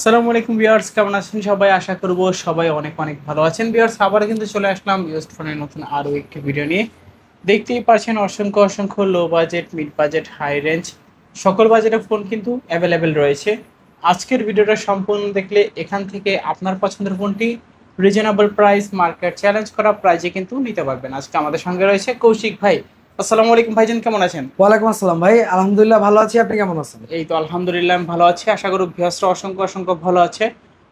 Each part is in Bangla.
আসসালামু আলাইকুম ভিউয়ার্স, কেমন আছেন সবাই? আশা করব সবাই অনেক অনেক ভালো আছেন। ভিউয়ার্স, আবার কিন্তু চলে আসলাম ইউজড ফোনের নতুন আরও একটি ভিডিও নিয়ে। দেখতেই পাচ্ছেন অসংখ্য অসংখ্য low budget, mid budget, high range সকল বাজেটের ফোন কিন্তু অ্যাভেলেবেল রয়েছে। আজকের ভিডিওটা সম্পূর্ণ দেখলে এখান থেকে আপনার পছন্দের ফোনটি রিজনেবল প্রাইস, মার্কেট চ্যালেঞ্জ করা প্রাইজে কিন্তু নিতে পারবেন। আজকে আমাদের সঙ্গে রয়েছে কৌশিক ভাই। আসসালামু আলাইকুম ভাইজান, কেমন আছেন? ওয়ালাইকুম আসসালাম ভাই, আলহামদুলিল্লাহ ভালো আছি। আপনি কেমন আছেন? এই তো আলহামদুলিল্লাহ আমি ভালো আছি। আশা করি ভিউয়ার্সরা অসংখ্য অসংখ্য ভালো আছে।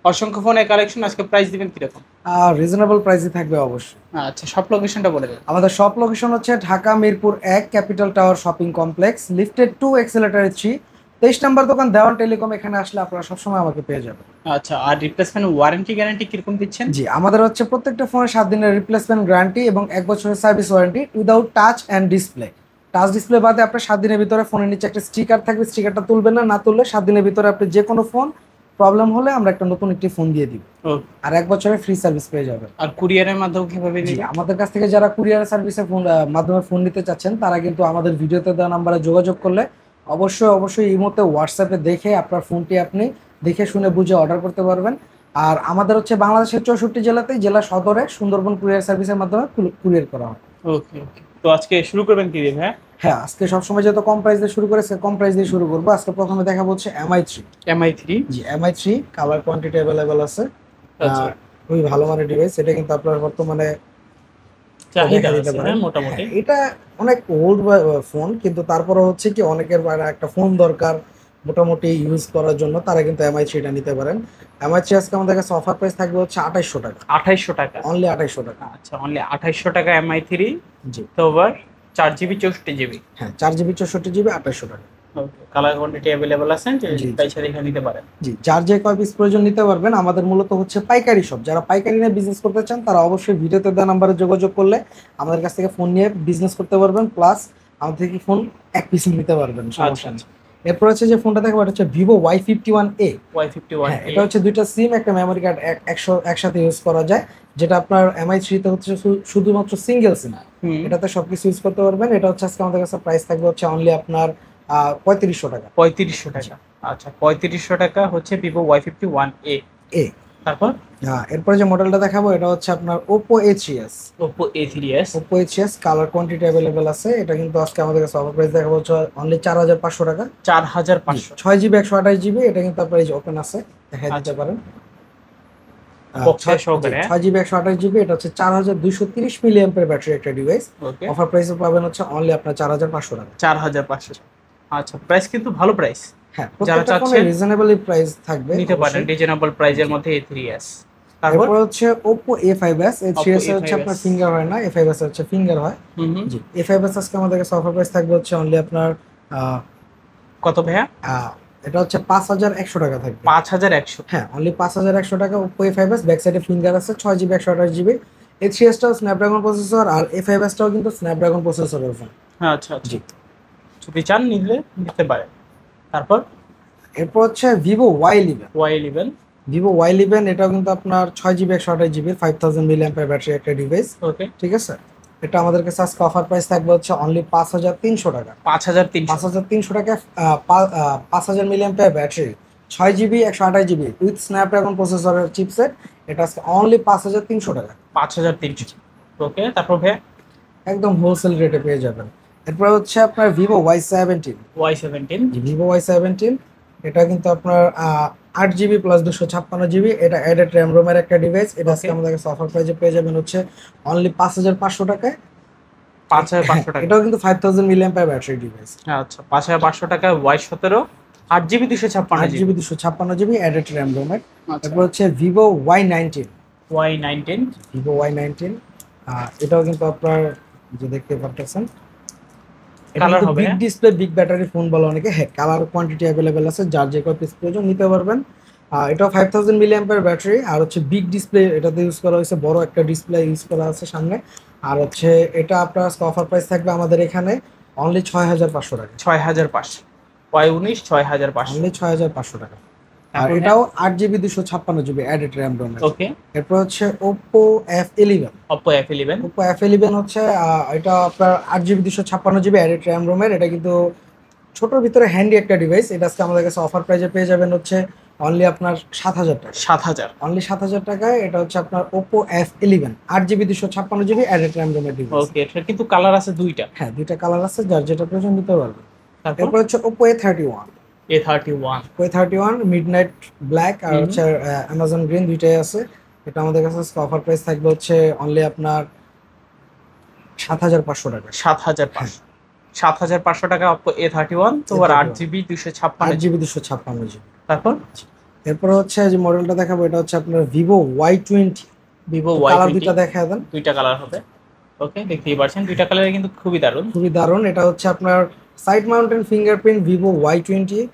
অসংখ্য ফোনের কালেকশন, আজকে প্রাইস দিবেন কিরকম? রিজনেবল প্রাইসে থাকবে অবশ্যই। আচ্ছা, সব লোকেশনটা বলে দেন। আমাদের শপ লোকেশন হচ্ছে Dhaka Mirpur 1 capital tower shopping complex, lifted 2, accelerator 3, 23 নম্বর দোকান, দেওয়ান টেলিকম। এখানে আসলে আপনারা সবসময় আমাকে পেয়ে যাবেন। আচ্ছা, আর রিপ্লেসমেন্ট ওয়ারেন্টি গ্যারান্টি কিরকম দিচ্ছেন? জি, আমাদের হচ্ছে প্রত্যেকটা ফোনে 7 দিনের রিপ্লেসমেন্ট গ্যারান্টি এবং 1 বছরের service warranty without touch and display. Touch display বাদে আপনার 7 দিনের ভিতরে ফোনের নিচে একটা স্টিকার থাকবে, স্টিকারটা তুলবেন না, না তুললে 7 দিনের ভিতরে আপনি যে কোনো ফোন প্রবলেম হলে আমরা একটা নতুন একটি ফোন দিয়ে দিব। ও, আর 1 বছরের ফ্রি সার্ভিস পেয়ে যাবেন। আর কুরিয়ারের মাধ্যমে কিভাবে জি, দিবেন? আমাদের কাছ থেকে যারা কুরিয়ার সার্ভিসের ফোন মাধ্যমে ফোন নিতে চাচ্ছেন তারা কিন্তু আমাদের ভিডিওতে দেওয়া নাম্বারে যোগাযোগ করলে অবশ্যই অবশ্যই এই মুহূর্তে হোয়াটসঅ্যাপে দেখে আপনার ফোনটি আপনি দেখে শুনে বুঝে অর্ডার করতে পারবেন। আর আমাদের হচ্ছে বাংলাদেশের 64 জেলাতেই, জেলা সদরে সুন্দরবন কুরিয়ার সার্ভিসের মাধ্যমে কুরিয়ার করা হয়। ওকে ওকে, তো আজকে শুরু করবেন কি দিয়ে ভাই? হ্যাঁ, আজকে সবসময় যত কম প্রাইস দিয়ে শুরু করেছে, কম প্রাইস দিয়ে শুরু করবো। আজকে প্রথমে দেখাবো হচ্ছে MI3। MI3। জি, MI3 কালার কোয়ান্টিটি অ্যাভেলেবেল আছে। আচ্ছা, খুবই ভালো মানের ডিভাইস। এটা কিন্তু আপনার বর্তমানে চাহিদা দেখা দিতে আছে পারেন। হ্যাঁ মোটামুটি। হ্যাঁ, এটা অনেক ওল্ড ফোন, কিন্তু তারপরে হচ্ছে কি অনেকের একটা ফোন দরকার মোটামুটি ইউজ করার জন্য, তারা কিন্তু MI3টা নিতে পারেন। MI3 আজকে আমাদের কাছে অফার প্রাইস থাকবে হচ্ছে 2800 টাকা। 2800 টাকা? অনলি 2800 টাকা। আচ্ছা, অনলি 2800 টাকা MI3। জি, তো আবার 4 জিবি 64 জিবি? হ্যাঁ, 4 জিবি 64 জিবি 2800 টাকা। ওকে, কালার কোয়ান্টিটি অ্যাভেলেবল আছে, যে জি জি চাইছে দেখে নিতে পারেন। জি, যার যে কয় পিস প্রয়োজন নিতে পারবেন। আমাদের মূলত হচ্ছে পাইকারি শপ, যারা পাইকারি নিয়ে বিজনেস করতে চান তারা অবশ্যই ভিডিওতে দেওয়া নাম্বারে যোগাযোগ করলে আমাদের কাছ থেকে ফোন নিয়ে বিজনেস করতে পারবেন, প্লাস আমাদের থেকে ফোন এক পিস নিতে পারবেন, আচ্ছা সমস্যা নেই। আচ্ছা, এরপর হচ্ছে যে ফোনটা দেখবো, এটা হচ্ছে ভিভো Y51A। হ্যাঁ, Y51A। এটা হচ্ছে দুইটা সিম, একটা মেমোরি কার্ড একসাথে ইউজ করা যায়। যেটা আপনার MI3-তে হচ্ছে শুধুমাত্র সিঙ্গেল সিম, হুম। এটাতে সবকিছু ইউজ করতে পারবেন। এটা হচ্ছে আজকে আমাদের কাছে প্রাইস থাকবে হচ্ছে অনলি আপনার 3500 টাকা। 3500 টাকা? আচ্ছা, 3500 টাকা হচ্ছে ভিভো Y51A। এ তারপর এরপরে যে মডেলটা দেখাবো এটা হচ্ছে আপনার Oppo A3s। Oppo A3s। Oppo A3s colour quantity available আছে। এটা কিন্তু আজকে আমাদের কাছে অফার প্রাইস দেখাবো হচ্ছে অনলি 4500 টাকা। 4500? 6 জিবি 128 জিবি, এটা কিন্তু আপনার এই যে ওপেন আছে, দেখা দিতে আচ্ছা, পারেন। বক্সের সহকারে? 6 জিবি 128 জিবি, এটা হচ্ছে 4230 মিলি অ্যাম্পের ব্যাটারি একটা ডিভাইস। ওকে, অফার প্রাইসে পাবেন হচ্ছে অনলি আপনার 4500 টাকা। 4500। আচ্ছা, প্রাইস কিন্তু ভালো প্রাইস। হ্যাঁ, যারা প্রত্যেকটা ফোনে চাচ্ছেন রিজনেবলি প্রাইস থাকবে, নিতে পারেন অবশ্যই। রিজনেবল প্রাইজের জি। মধ্যে A3s। তারপর এরপর হচ্ছে Oppo A5s। Oppo A3s এ হচ্ছে আপনার A5s। ফিঙ্গার হয় না, A5s এ হচ্ছে ফিঙ্গার হয়। হুম হুম। জি, A5s আজকে আমাদের কাছে অফার প্রাইস থাকবে হচ্ছে অনলি আপনার আহ, কত ভাইয়া? আহ, এটা হচ্ছে 5100 টাকা থাকবে। 5100? হ্যাঁ, অনলি 5100 টাকা। Oppo A5s ব্যাক সাইডে ফিঙ্গার আছে, 6 জিবি 128 জিবি। A3s টাও স্ন্যাপড্রাগন প্রসেসর, আর A5s টাও কিন্তু স্ন্যাপড্রাগন প্রসেসরের ফোন। হ্যাঁ, আচ্ছা আচ্ছা, জি। যদি চান নিলে নিতে পারেন। তারপর এরপর হচ্ছে Vivo Y11। Y11। Vivo Y11 এটাও কিন্তু আপনার 6 GB 128 GB 5000 milli ampere battery একটা ডিভাইস। ওকে, ঠিক আছে, এটা আমাদের কাছে আজকে অফার প্রাইস থাকবে হচ্ছে অনলি 5300 টাকা। 5300? 5300 টাকায় 5000 milli ampere battery, 6 GB 128 GB with Snapdragon প্রসেসরের চিপসেট, এটা আজকে অনলি 5300 টাকা। 5300। ওকে, তারপর ভাইয়া একদম হোলসেল রেটে পেয়ে যাবেন। এরপর হচ্ছে আপনার Vivo Y17। Y17। Vivo Y17 এটা কিন্তু আপনার 8 জিবি প্লাস 256 জিবি, এটা অ্যাডেড র্যাম রোমের একটা ডিভাইস। এটা আজকে ওকে, আমাদের কাছে অফার প্রাইসে পেয়ে যাবেন হচ্ছে অনলি 5500 টাকায়। 5500 টাকা? এটাও কিন্তু 5000 মিলি অ্যাম্পিয়ার ব্যাটারি ডিভাইস। আচ্ছা, 5500 টাকায় Y17, 8 GB 256 GB? 8 GB 256 GB added RAM রোমের। আচ্ছা, তারপর হচ্ছে Vivo Y19। Y19। Vivo Y19 এটাও কিন্তু আপনার যে দেখতে পাচ্ছেন, এটা কালার কিন্তু হবে? Big display big battery phone বলে অনেকে। হ্যাঁ, কালার কোয়ান্টিটি অ্যাভেলেবেল আছে, যার যে কয় পিস প্রয়োজন নিতে পারবেন। এটাও 5000 মিলি অ্যাম্পিয়ার ব্যাটারি, আর হচ্ছে বিগ ডিসপ্লে এটাতে ইউজ করা হয়েছে, বড় একটা ডিসপ্লে ইউজ করা আছে সামনে। আর হচ্ছে এটা আপনার অফার প্রাইস থাকবে আমাদের এখানে অনলি 6500 টাকা। 6500? Y19 6500? অনলি 6500 টাকা। আর তারপর এটাও 8 GB 256 GB added RAM ROM. Okay, এরপর হচ্ছে Oppo F11। Oppo F11। Oppo F11 হচ্ছে এটা আপনার 8 জিবি 256 জিবি অ্যাডেড র্যাম রোমের। এটা কিন্তু ছোটোর ভিতরে হ্যান্ডি একটা ডিভাইস। এটা আজকে আমাদের কাছে অফার প্রাইসে পেয়ে যাবেন হচ্ছে অনলি আপনার 7,000 টাকা। 7,000। অনলি 7,000 টাকায় এটা হচ্ছে আপনার Oppo F11 8GB 256GB added RAM রোমের ডিভাইস। ওকে, এটা কিন্তু কালার আছে দুইটা। হ্যাঁ, দুইটা কালার আছে, যার যেটা প্রয়োজন নিতে পারবেন। তারপর এরপর হচ্ছে Oppo A31। A31 midnight black আর হচ্ছে অ্যামাজন গ্রিন দুইটাই আছে। এটা আমাদের কাছে অফার প্রাইস থাকবে হচ্ছে অনলি আপনার 7,500 টাকা। 7,500। 7,500 টাকা Oppo A31, তো আর 8GB 256GB। 8GB 256GB। তারপর এরপর হচ্ছে যে মডেলটা দেখাবো, এটা হচ্ছে আপনার Vivo Y20। Vivo colour Y20, দুইটা দেখা দেন। দুইটা কালার হবে। ওকে, দেখতেই পাচ্ছেন দুইটা কালারে কিন্তু খুবই দারুণ। খুবই দারুণ। এটা হচ্ছে আপনার side mountain fingerprint Vivo Y20s।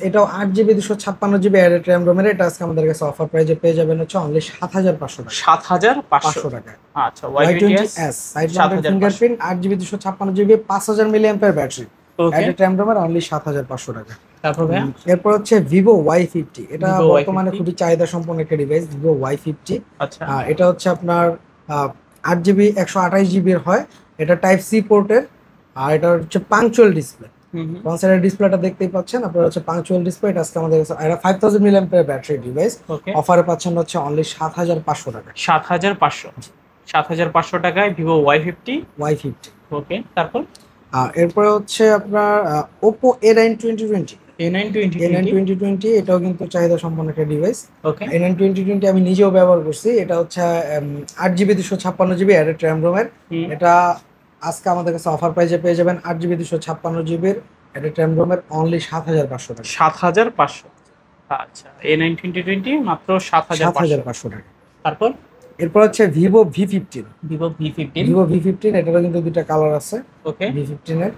এটাও 8GB 256GB অ্যাডেড র্যাম রোমের। এটা আজকে আমাদের কাছে অফার প্রাইজে পেয়ে যাবেন হচ্ছে অনলি 7,500 টাকা। 7,500 টাকা। আচ্ছা, Y20s side mountain fingerprint 8GB 256GB 5000 mAh battery added RAM রোমের অনলি 7,500 টাকা। তারপর ভাইয়া এরপর হচ্ছে Vivo Y50। এটা Vivo বর্তমানে Y50 খুবই চাহিদা সম্পন্ন একটা ডিভাইস Vivo Y50। আচ্ছা, এটা হচ্ছে আপনার 8GB 128GB এর হয়। এটা টাইপ সি পোর্টের। আর এটা হচ্ছে পাংচুয়াল ডিসপ্লে। ফ্রন্ট সাইডের ডিসপ্লেটা দেখতেই পাচ্ছেন আপনারা, হচ্ছে পাংচুয়াল ডিসপ্লে। এটা আজকে আমাদের কাছে এটা 5000 mAh ব্যাটারি ডিভাইস। ওকে, অফারে পাচ্ছেন হচ্ছে অনলি 7,500 টাকা। 7,500 টাকায় Vivo Y50। ওকে, তারপর এরপরে হচ্ছে আপনার Oppo A9 2020। A9 A9 2020। 2020 এটাও কিন্তু চাহিদা সম্পন্ন একটা ডিভাইস। ওকে, A9 2020 আমি নিজেও ব্যবহার করছি। এটা হচ্ছে 8GB 256GB অ্যাডেড র্যাম রোমের। এটা আজকে আমাদের কাছে অফার প্রাইজে পেয়ে যাবেন 8GB 256GB অ্যাডেড র্যাম রোমের অনলি 7,500 টাকা। 7,500। আচ্ছা, A9 2020 মাত্র 7,500 টাকা। তারপর এরপর হচ্ছে Vivo V15। Vivo V15। এটারও কিন্তু দুইটা কালার আছে। ওকে, V15 এর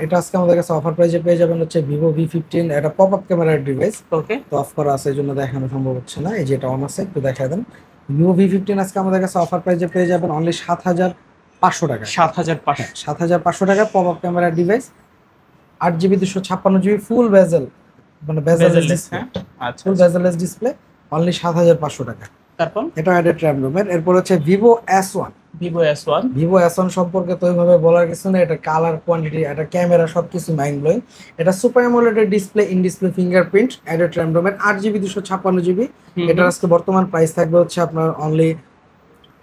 এটা আজকে আমাদের কাছে অফার প্রাইজে পেয়ে যাবেন হচ্ছে Vivo V15। এটা পপ আপ ক্যামেরার ডিভাইস। ওকে, তো অফ করা আছে, এই জন্য দেখানো সম্ভব হচ্ছে না। এই যে এটা অন আছে, একটু দেখায় দেন। Vivo V15 আজকে আমাদের কাছে অফার প্রাইজে পেয়ে যাবেন অনলি 7,500 টাকা। 7,500। 7,500 টাকা পপ আপ ক্যামেরার ডিভাইস 8GB 256GB ফুল বেজেল, মানে বেজেললেস ডিসপ্লে। আচ্ছা, ফুল বেজেললেস ডিসপ্লে অনলি 7,500 টাকা। তারপর এটা অ্যাডেড র্যাম রোমের। এরপর হচ্ছে Vivo S1। Vivo S1 সম্পর্কে তো ওইভাবে বলার কিছু নেই। এটা কালার, কোয়ান্টিটি, এটা ক্যামেরা সবকিছু মাইন্ড ব্লোয়িং। এটা super AMOLED display, in display fingerprint, added RAM রোমের 8GB 256GB। এটার আজকে বর্তমান প্রাইস থাকবে হচ্ছে আপনার অনলি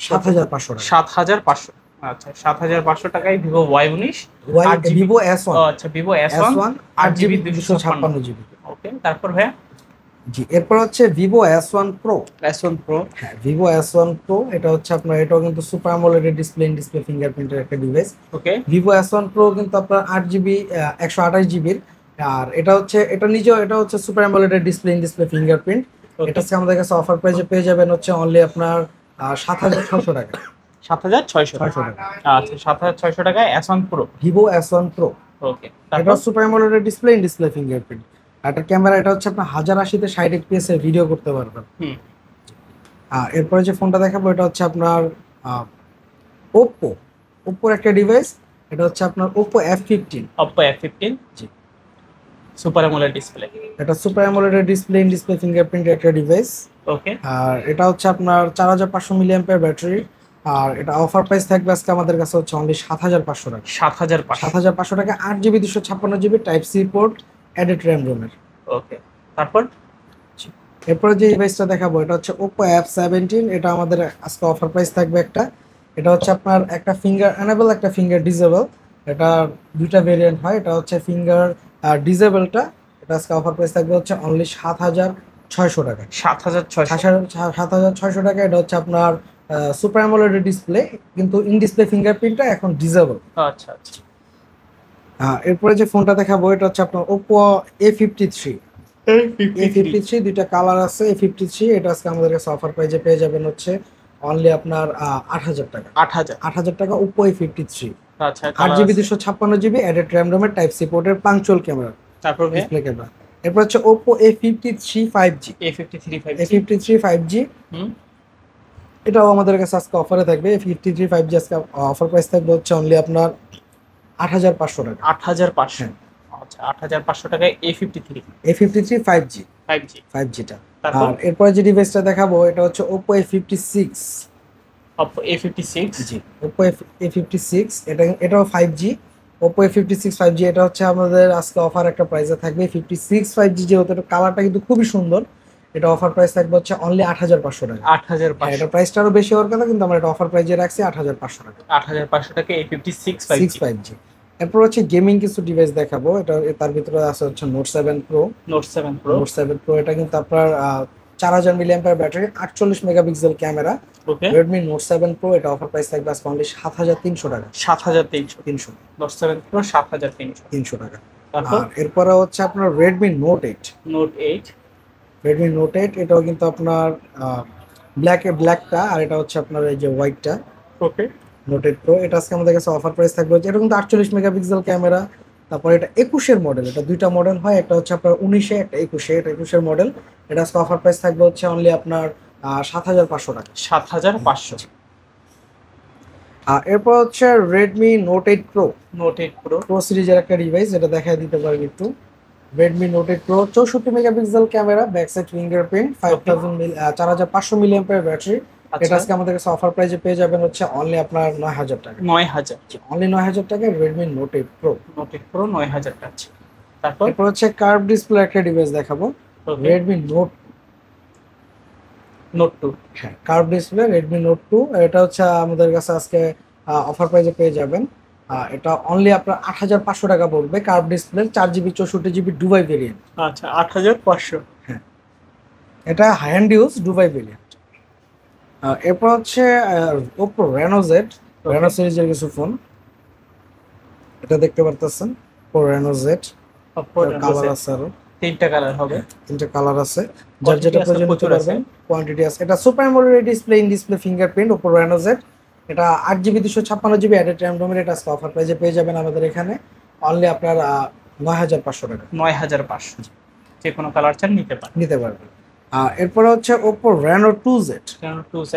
7,500 টাকা। 7,500। আচ্ছা, 7,500 টাকায় Vivo Y19 8GB। Vivo S1। আচ্ছা, Vivo S1 8GB 8GB 256GB। ওকে, তারপর ভাইয়া জি, এরপর হচ্ছে Vivo S1 Pro। হ্যাঁ, Vivo S1 Pro এটা হচ্ছে আপনার, এটাও কিন্তু super AMOLED display, in display ফিঙ্গারপ্রিন্টের একটা ডিভাইস। ওকে, Vivo S1 Pro কিন্তু আপনার 8GB 128GB এর। আর এটা হচ্ছে, এটা নিজেও এটা হচ্ছে super AMOLED display, in display fingerprint. এটা হচ্ছে আমাদের কাছে অফার প্রাইজে পেয়ে যাবেন হচ্ছে অনলি আপনার 7,600 টাকা। 7,600 টাকা। আচ্ছা, 7,600 টাকায় S1 Pro। Vivo S1 Pro। Okay, এটা তারপর super AMOLED display, in display fingerprint. আর এটা ক্যামেরা, এটা হচ্ছে আপনার 1080 60 FPS এর ভিডিও করতে পারবেন। এরপরে যে ফোনটা দেখাবো এটা হচ্ছে আপনার ওপ্পোর একটা ডিভাইস। এটা হচ্ছে আপনার Oppo F15। জি, সুপার অ্যামোলেড ডিসপ্লে। এটা super AMOLED display, in display fingerprint একটা ডিভাইস। ওকে, আর এটা হচ্ছে আপনার 4,500 mAh ব্যাটারি। আর এটা অফার প্রাইস থাকবে আজকে আমাদের কাছে হচ্ছে অনলি 7,500 টাকা। 7,500 টাকা 8GB 256GB type C port, added RAM রোমের। ওকে, তারপর এরপরে যে ডিভাইসটা দেখাবো এটা হচ্ছে Oppo F17। এটা আমাদের আজকে অফার প্রাইস থাকবে একটা। এটা হচ্ছে আপনার একটা ফিঙ্গার এনেবল, একটা ফিঙ্গার ডিসেবল। এটা দুইটা ভেরিয়েন্ট হয়। এটা হচ্ছে ফিঙ্গার ডিসেবলটা। এটা আজকে অফার প্রাইস থাকবে হচ্ছে অনলি 7,600 টাকা। 7,600 টাকা। এটা হচ্ছে আপনার সুপার অ্যামোলেড ডিসপ্লে, কিন্তু ইন ডিসপ্লে ফিঙ্গারপ্রিন্টটা এখন ডিসেবল। আচ্ছা আচ্ছা। এরপরে যে ফোনটা দেখাবো এটা হচ্ছে আপনার Oppo A53। দুইটা কালার আছে। A53 এটা আজকে আমাদের কাছে অফার প্রাইজে পেয়ে যাবেন হচ্ছে অনলি আপনার 8,000 টাকা। 8,000 টাকা Oppo A53। আচ্ছা, 8GB 256GB অ্যাডেড র্যাম রোমের টাইপ সি পোর্টের পাংচুয়াল ক্যামেরা, তারপর ডিসপ্লে ক্যামেরা। এরপর হচ্ছে Oppo A53 5G। A53 5G এটাও আমাদের কাছে আজকে অফারে থাকবে। A53 5G আজকে অফার প্রাইস থাকবে হচ্ছে অনলি আপনার 8,500 টাকা। 8,500। আচ্ছা, 8,500 টাকায় A53 5G 5Gটা। আর এরপরে যে ডিভাইসটা দেখাবো এটা হচ্ছে Oppo A56। Oppo A56। জি, Oppo A56 এটাও 5G। Oppo A56 5G, এটা হচ্ছে আমাদের আজকে অফার একটা প্রাইসে থাকবে 56 5G, যেহেতু এটা কালারটা কিন্তু খুবই সুন্দর। এটা অফার প্রাইস থাকবে হচ্ছে অনলি 8,500 টাকা। হ্যাঁ, 8,500। এটা প্রাইসটা আরো বেশি হওয়ার কথা, কিন্তু আমরা এটা অফার প্রাইসে রাখছি 8,500 টাকা। 8,500 টাকা A56 6 5G। 5G। এরপর হচ্ছে গেমিং কিছু ডিভাইস দেখাবো। এটা তার ভিতরে আছে হচ্ছে note 7 pro. Note 7 pro. Note 7 pro এটা কিন্তু আপনার 4000 মিলিঅ্যাম্পিয়ার ব্যাটারি, 48 মেগাপিক্সেল ক্যামেরা। ওকে। রেডমি নোট 7 প্রো, এটা অফার প্রাইস থাকবে আজকে অনলি 7,300 টাকা। 7,300। 300 নোট 7 প্রো 7,300। 300 টাকা। তারপর আর এরপরে হচ্ছে আপনার Redmi note 8। Note 8। Redmi note 8 এটাও কিন্তু আপনার ব্ল্যাকটা, আর এটা হচ্ছে আপনার এই যে হোয়াইটটা। ওকে। নোট 8 প্রো এটা আজকে আমাদের কাছে অফার প্রাইস থাকবে হচ্ছে, এটা কিন্তু 48 মেগাপিক্সেল ক্যামেরা। তারপর এটা 21-এর মডেল, এটা দুইটা মডেল হয়, একটা হচ্ছে আপনার 19-এ, একটা 21-এ। এটা 21-এর মডেল। এটা আজকে অফার প্রাইস থাকবে হচ্ছে অনলি আপনার 7,500 টাকা। 7,500। আর এরপর হচ্ছে Redmi note 8 pro. Note 8 pro. Pro সিরিজের একটা ডিভাইস, এটা দেখায় দিতে পারেন একটু। Redmi note 8 pro 64 megapixel camera, back side fingerprint, 4500 milliampere battery. এটা আচ্ছা। আজকে আমাদের কাছে অফার প্রাইসে পেয়ে যাবেন হচ্ছে অনলি আপনার 9,000 টাকা। 9,000। অনলি 9,000 টাকায় Redmi note 8 pro. Note 8 pro 9,000 টাকা। তারপর এরপর হচ্ছে কার্ভ ডিসপ্লে একটা ডিভাইস দেখাবো। ওকে। Redmi Note, Note 2। হ্যাঁ কার্ভ ডিসপ্লে রেডমি নোট 2। এটা হচ্ছে আমাদের কাছে আজকে অফার প্রাইসে পেয়ে যাবেন। এটা অনলি আপনার 8,500 টাকা পড়বে। কার্ভ ডিসপ্লে 4GB 64GB ডুবাই ভেরিয়েন্ট। আচ্ছা, 8,500। হ্যাঁ, এটা হাই এন্ড ইউজ ডুবাই ভেরিয়েন্ট। এরপর হচ্ছে ওপো রেনো জেড। রেনো সিরিজের কিছু ফোন, এটা দেখতে পারতেছেন Oppo Reno Z. Oppo Reno colour Z। আছে আরো, 3টা কালার হবে। 3টা কালার আছে, যার Quantity যেটা আছে, প্রয়োজন নিতে প্রচুর আছে। পারবেন। কোয়ান্টিটি আছে। এটা super AMOLED display, in display fingerprint, Oppo Reno Z. এটা 8GB 256GB অ্যাডেড র্যাম রোমের। এটা আজকে অফার প্রাইসে পেয়ে যাবেন আমাদের এখানে অনলি আপনার 9,500 টাকা। 9,500। যে কোনো কালার চান নিতে পারেন। নিতে পারবেন। এরপরে হচ্ছে Oppo Reno 2Z। Reno 2Z।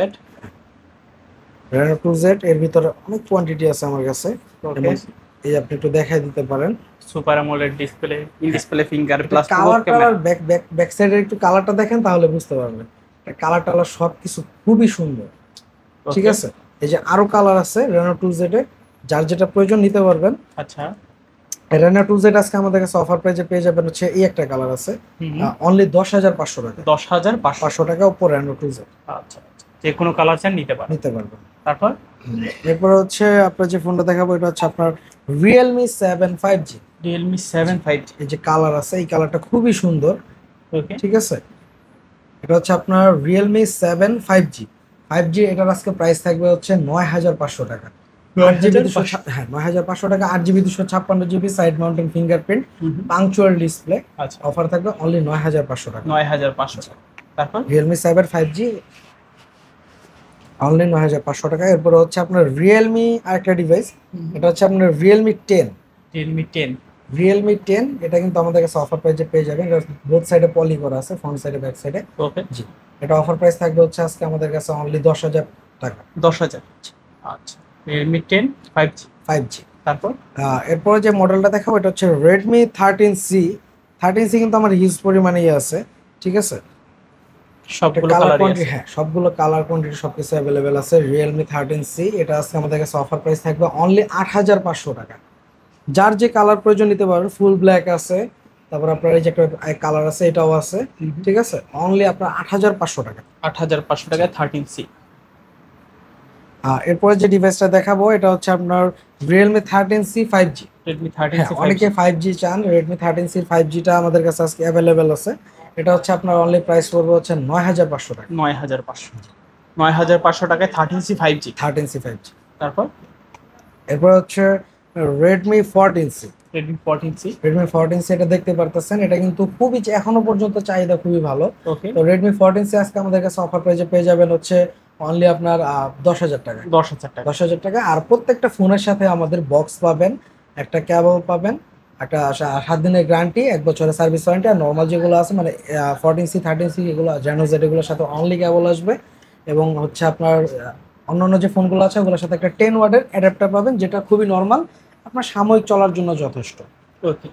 Reno 2Z এর ভিতরে অনেক কোয়ান্টিটি আছে আমার কাছে। ওকে। এবং এই আপনি একটু দেখাই দিতে পারেন। Super AMOLED display, in display finger plus colour camera. Back সাইডের একটু কালারটা দেখেন তাহলে বুঝতে পারবেন। কালার টালার সবকিছু খুবই সুন্দর। ঠিক আছে, এই যে আরো কালার আছে রেনো 2Z এর, যার যেটা প্রয়োজন নিতে পারবেন। আচ্ছা। রেনো 2Z আজকে আমাদের কাছে অফার প্রাইসে পেয়ে যাবেন হচ্ছে এই একটা কালার আছে অনলি 10,500 টাকা। 10,500। 500 টাকা ওপো রেনো 2Z আচ্ছা, যে কোনো কালার চান নিতে পারেন। নিতে পারবেন। তারপর এরপর হচ্ছে আপনার যে ফোনটা দেখাবো, এটা হচ্ছে আপনার রিয়েলমি 7 5G। Realme 7 5G। এই যে কালার আছে, এই কালারটা খুবই সুন্দর। ওকে। ঠিক আছে, এটা হচ্ছে আপনার রিয়েলমি 7 5G। 5G এটার আজকে প্রাইস থাকবে হচ্ছে 9,500 টাকা। 8GB 9,500 টাকা। 8GB 256GB side mounting fingerprint, punctual display. আচ্ছা, অফার থাকবে অনলি 9,500 টাকা। 9,500। তারপর রিয়েলমি 7 5G অনলি 9,500 টাকা। এরপরে হচ্ছে আপনার রিয়েলমি আরেকটা ডিভাইস, এটা হচ্ছে আপনার রিয়েলমি 10। Realme 10। রিয়েলমি 10 এটা কিন্তু আমাদের কাছে অফার প্রাইসে পেয়ে যাবেন। বোথ সাইডে পলি করা আছে, ফ্রন্ট সাইডে ব্যাক সাইডে। ওকে। জি, এটা অফার প্রাইস থাকবে হচ্ছে আজকে আমাদের কাছে অনলি 10,000 টাকা। 10,000। আচ্ছা, Realme 10 5G। 5G। তারপর এরপরে যে মডেলটা দেখাবো, এটা হচ্ছে রেডমি 13C। 13C কিন্তু আমার হিউজ পরিমাণেই আছে। ঠিক আছে, সবগুলো কালার কালারই কোয়ান্টিটি, আছে। হ্যাঁ সবগুলো কালার কোয়ান্টিটি সবকিছু অ্যাভেলেবেল আছে। রিয়েলমি 13C এটা আজকে আমাদের কাছে অফার প্রাইস থাকবে অনলি 8,500 টাকা। যার যে কালার প্রয়োজন নিতে পারবেন। ফুল ব্ল্যাক আছে, তারপর আপনার এই যে একটা কালার আছে, এটাও আছে। ঠিক আছে, অনলি আপনার 8,500 টাকা। 8,500 টাকায় 13C। এরপরে যে ডিভাইসটা দেখাবো, এটা হচ্ছে আপনার Realme 13C 5G। Redmi 13C অনেকে 5G। 5G চান, রেডমি 13C 5Gটা আমাদের কাছে আজকে অ্যাভেলেবেল আছে। এটা হচ্ছে আপনার অনলি প্রাইস পড়বে হচ্ছে 9,500 টাকা। 9,500। 9,500 টাকায় 13C 5G। 13C 5G। তারপর এরপর হচ্ছে Redmi 14C। Redmi 14C। Redmi 14C এটা দেখতে পারতেছেন, এটা কিন্তু খুবই এখনো পর্যন্ত চাহিদা খুবই ভালো। ওকে। তো রেডমি 14C আজকে আমাদের কাছে অফার প্রাইসে পেয়ে যাবেন হচ্ছে অনলি আপনার 10,000 টাকা। 10,000 টাকা। 10,000 টাকা। আর প্রত্যেকটা ফোনের সাথে আমাদের বক্স পাবেন, একটা কেবল পাবেন, একটা 7 দিনের গ্যারান্টি, 1 বছরের সার্ভিস ওয়ারেন্টি। আর নর্মাল যেগুলো আছে মানে 14C 13C এগুলো রেনো জেড এগুলোর সাথে অনলি কেবল আসবে। এবং হচ্ছে আপনার অন্যান্য যে ফোনগুলো আছে ওগুলোর সাথে একটা 10 ওয়াটের অ্যাডাপ্টার পাবেন, যেটা খুবই নর্মাল, আপনার সাময়িক চলার জন্য যথেষ্ট। ওকে।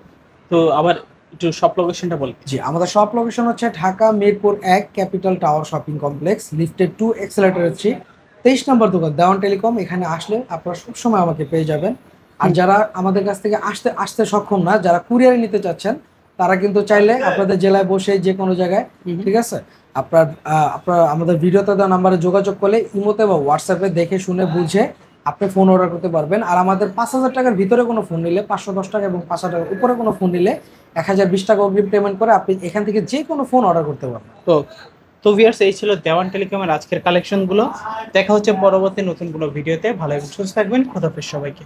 তো আবার একটু শপ লোকেশনটা বলি। জি, আমাদের শপ লোকেশন হচ্ছে Dhaka Mirpur 1 capital tower shopping complex, lifted 2, accelerator 3, 23 নম্বর দোকান দেওয়ান টেলিকম। এখানে আসলে আপনারা সবসময় আমাকে পেয়ে যাবেন। আর যারা আমাদের কাছ থেকে আসতে আসতে সক্ষম না, যারা কুরিয়ারে নিতে চাচ্ছেন, তারা কিন্তু চাইলে আপনাদের জেলায় বসে যে কোনো জায়গায়, ঠিক আছে, আপনার আমাদের ভিডিওতে দেওয়া নাম্বারে যোগাযোগ করলে ইমোতে বা হোয়াটসঅ্যাপে দেখে শুনে বুঝে আপনি ফোন অর্ডার করতে পারবেন। আর আমাদের 5,000 টাকার ভিতরে কোনো ফোন নিলে, 510 টাকা এবং 5,000 টাকার উপরে কোনো ফোন নিলে 1,020 টাকা অগ্রিম পেমেন্ট করে আপনি এখান থেকে যে কোনো ফোন অর্ডার করতে পারবেন। তো ভিউয়ার্স, এই ছিল দেওয়ান টেলিকমের আজকের কালেকশনগুলো। দেখা হচ্ছে পরবর্তী নতুন কোনো ভিডিওতে। ভালো এবং সুস্থ থাকবেন। খোদা হাফেজ সবাইকে।